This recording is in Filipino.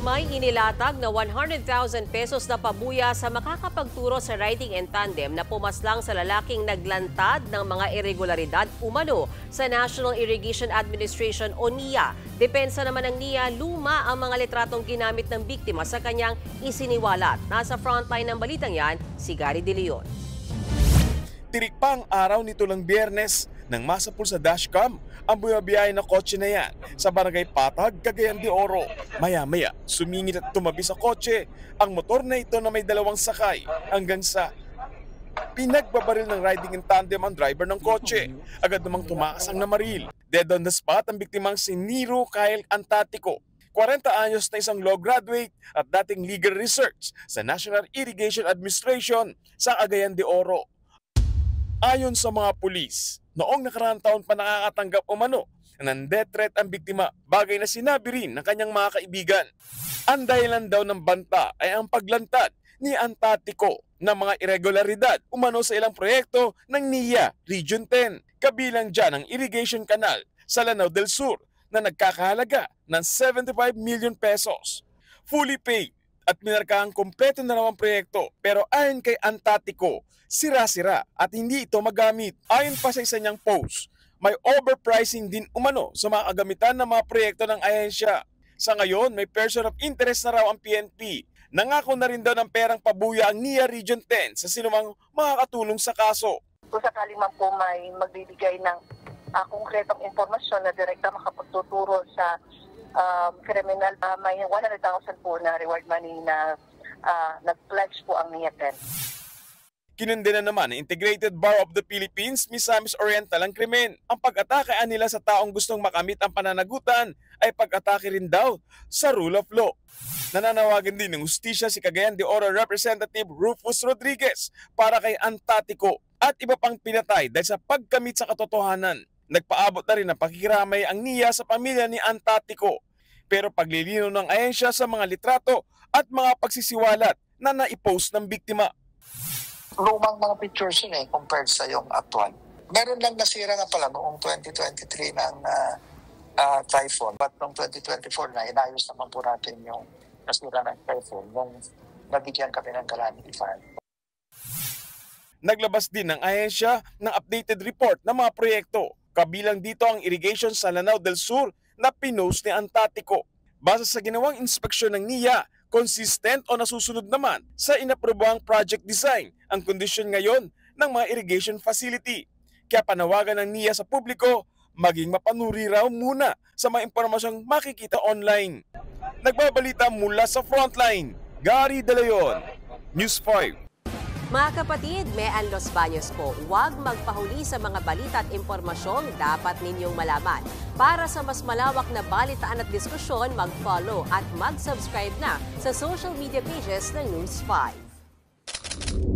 May inilatag na 100,000 pesos na pabuya sa makakapagturo sa riding in tandem na pumaslang sa lalaking naglantad ng mga irregularidad umano sa National Irrigation Administration o NIA. Depensa naman ng NIA, luma ang mga litratong ginamit ng biktima sa kanyang isiniwalat. Nasa frontline ng balitang yan, si Gary De Leon. Tirik pa ang araw nito ng Biyernes nang masapul sa dashcam ang bumabiyahe na kotse na yan sa Barangay Patag, Cagayan de Oro. Maya-maya, sumingit at tumabi sa kotse ang motor na ito na may dalawang sakay hanggang sa pinagbabaril ng riding in tandem ang driver ng kotse. Agad namang tumakas ang namaril. Dead on the spot ang biktimang si Nero Kyle Antatico, 40 anyos na isang law graduate at dating legal research sa National Irrigation Administration sa Cagayan de Oro. Ayon sa mga pulis, noong nakaraang taon pa nakakatanggap umano ng death threat ang biktima, bagay na sinabi rin ng kanyang mga kaibigan. Ang dahilan daw ng banta ay ang paglantad ni Antatico ng mga irregularidad umano sa ilang proyekto ng NIA Region 10, kabilang dyan ang irrigation canal sa Lanao del Sur na nagkakahalaga ng 75 million pesos. Fully paid at minarkahang kompleto na raw ang proyekto, pero ayon kay Antatico, sira-sira at hindi ito magamit. Ayon pa sa isa niyang post, may overpricing din umano sa mga kagamitan ng mga proyekto ng ahensya. Sa ngayon, may person of interest na raw ang PNP. Nangako na rin daw ng perang pabuya ang NIA Region 10 sa sinumang makakatulong sa kaso. Kung sakali man po may magbibigay ng konkretong impormasyon na direkta makapagtuturo sa kriminal, may 100,000 po na reward money na nag-pledge po ang NIA 10. Kinundena naman ng Integrated Bar of the Philippines, Misamis Oriental ang krimen. Ang pag-atake nila sa taong gustong makamit ang pananagutan ay pag-atake rin daw sa rule of law. Nananawagan din ng hustisya si Cagayan de Oro Representative Rufus Rodriguez para kay Antatico at iba pang pinatay dahil sa pagkamit sa katotohanan. Nagpaabot na rin ng pakikiramay ang NIA sa pamilya ni Antatico. Pero paglilinaw ng ahensya sa mga litrato at mga pagsisiwalat na naipost ng biktima. Lumang mga pictures yun compared sa yung actual. Meron lang nasira nga pala noong 2023 ng typhoon. But noong 2024 na inayos naman po natin yung nasira ng typhoon nung nabigyan kami ng calamity fund. Naglabas din ng ahensya ng updated report ng mga proyekto. Kabilang dito ang irrigation sa Lanao del Sur na pinost ni Antatico. Base sa ginawang inspeksyon ng NIA, consistent o nasusunod naman sa inaprobahang project design ang kondisyon ngayon ng mga irrigation facility. Kaya panawagan ng NIA sa publiko, maging mapanuri raw muna sa mga impormasyong makikita online. Nagbabalita mula sa Frontline, Gary De Leon, News 5. Mga kapatid, Mean Los Baños po, huwag magpahuli sa mga balita at impormasyong dapat ninyong malaman. Para sa mas malawak na balitaan at diskusyon, mag-follow at mag-subscribe na sa social media pages ng News 5.